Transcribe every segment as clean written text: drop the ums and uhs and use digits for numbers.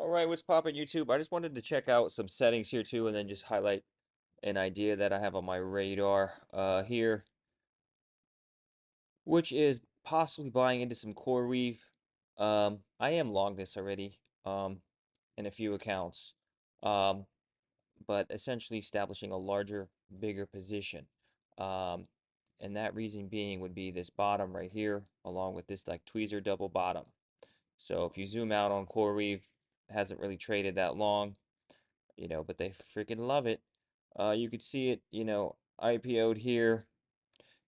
All right, what's poppin' YouTube? I just wanted to check out some settings here too, and then just highlight an idea that I have on my radar here, which is possibly buying into some Coreweave. I am long this already, in a few accounts, um, but essentially establishing a larger, bigger position. Um, and that reason being would be this bottom right here, along with this like tweezer double bottom. So if you zoom out on Coreweave, hasn't really traded that long. But they freaking love it. You could see it, IPO'd here,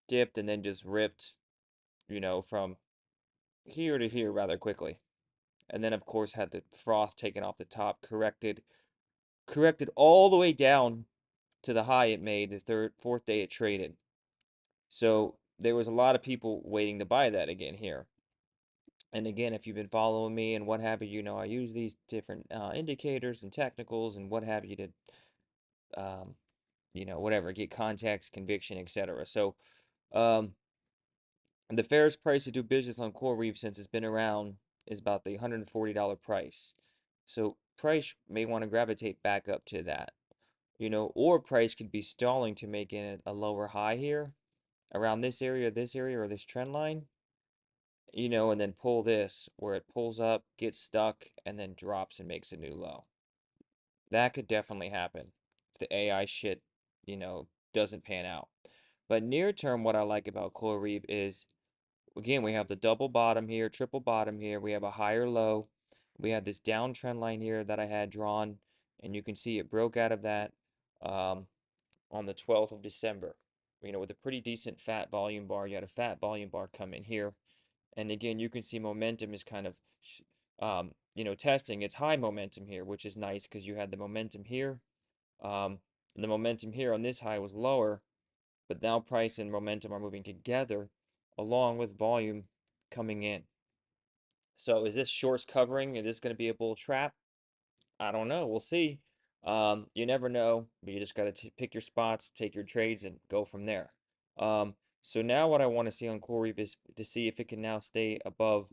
dipped, and then just ripped, from here to here rather quickly. And then, of course, had the froth taken off the top, corrected all the way down to the high it made the fourth day it traded. So there was a lot of people waiting to buy that again here. And again, if you've been following me and what have you, I use these different indicators and technicals and what have you to um, whatever, get context, conviction, etc. So, um, the fairest price to do business on Coreweave since it's been around is about the $140 price. So, price may want to gravitate back up to that, or price could be stalling to make it a lower high here around this area, or this trend line, and then pull this where it pulls up, gets stuck, and then drops and makes a new low. That could definitely happen if the AI shit, doesn't pan out. But near term, what I like about Coreweave is, again, we have the double bottom here, triple bottom here. We have a higher low. We have this downtrend line here that I had drawn, and you can see it broke out of that um, on the 12th of December. With a pretty decent fat volume bar. You had a fat volume bar come in here. And again, you can see momentum is kind of, testing its high momentum here, which is nice because you had the momentum here. And the momentum here on this high was lower, but now price and momentum are moving together along with volume coming in. So is this shorts covering? Is this going to be a bull trap? I don't know. We'll see. You never know, but you just got to pick your spots, take your trades, and go from there. So now what I want to see on Coreweave is to see if it can now stay above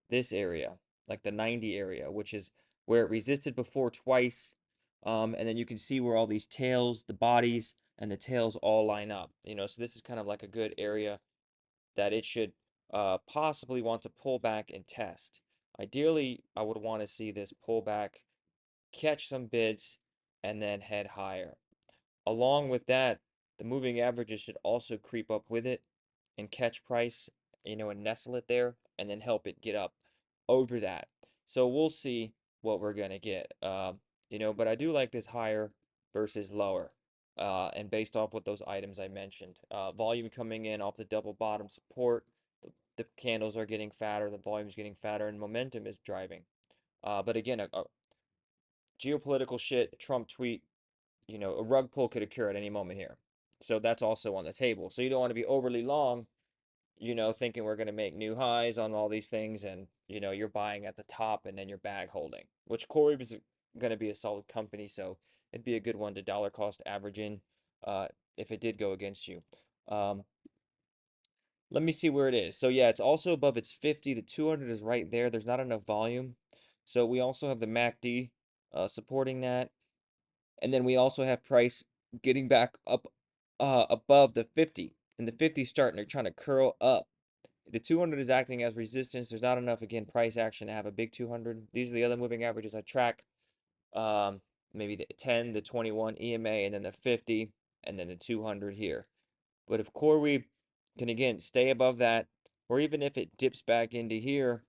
this area, like the 90 area, which is where it resisted before twice. And then you can see where all these tails, the bodies, and the tails all line up. So this is kind of like a good area that it should possibly want to pull back and test. Ideally, I would want to see this pull back, catch some bids, and then head higher. Along with that, the moving averages should also creep up with it and catch price, and nestle it there, and then help it get up over that. So we'll see what we're gonna get. But I do like this higher versus lower. And based off what those items I mentioned, volume coming in off the double bottom support, the candles are getting fatter, the volume's getting fatter, and momentum is driving. But again, a geopolitical shit, Trump tweet, a rug pull could occur at any moment here. So that's also on the table. So you don't want to be overly long, thinking we're going to make new highs on all these things, and, you're buying at the top and then you're bag holding, which Corey is going to be a solid company. So it'd be a good one to dollar cost average in if it did go against you. Um, let me see where it is. So yeah, it's also above its 50. The 200 is right there. There's not enough volume. So we also have the MACD supporting that. And then we also have price getting back up above the 50. And the 50 starting to trying to curl up. The 200 is acting as resistance. There's not enough, again, price action to have a big 200. These are the other moving averages I track. Maybe the 10, the 21 EMA, and then the 50, and then the 200 here. But if Coreweave can, again, stay above that, or even if it dips back into here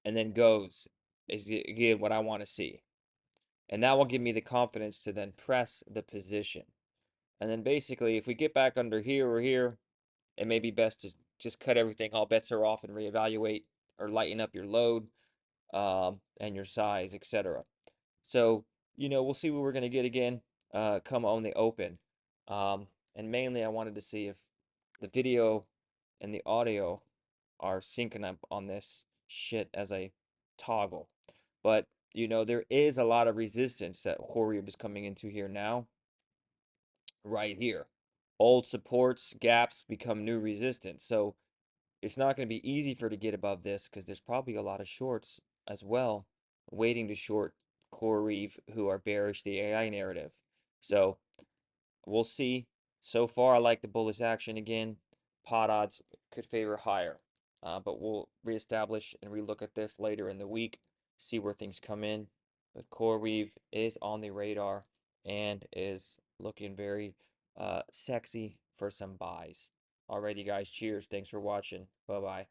and then goes, is again what I want to see. And that will give me the confidence to then press the position. And then basically, if we get back under here or here, it may be best to just cut everything. All bets are off and reevaluate or lighten up your load and your size, etc. So, we'll see what we're going to get again come on the open. And mainly, I wanted to see if the video and the audio are syncing up on this shit as a toggle. But, there is a lot of resistance that Coreweave is coming into here now, right here. Old supports, gaps become new resistance. So it's not going to be easy for it to get above this because there's probably a lot of shorts as well waiting to short Coreweave, who are bearish the AI narrative. So we'll see. So far, I like the bullish action again. Pot odds could favor higher, but we'll reestablish and relook at this later in the week, see where things come in. But Coreweave is on the radar and is looking very sexy for some buys. Alrighty, guys. Cheers. Thanks for watching. Bye bye.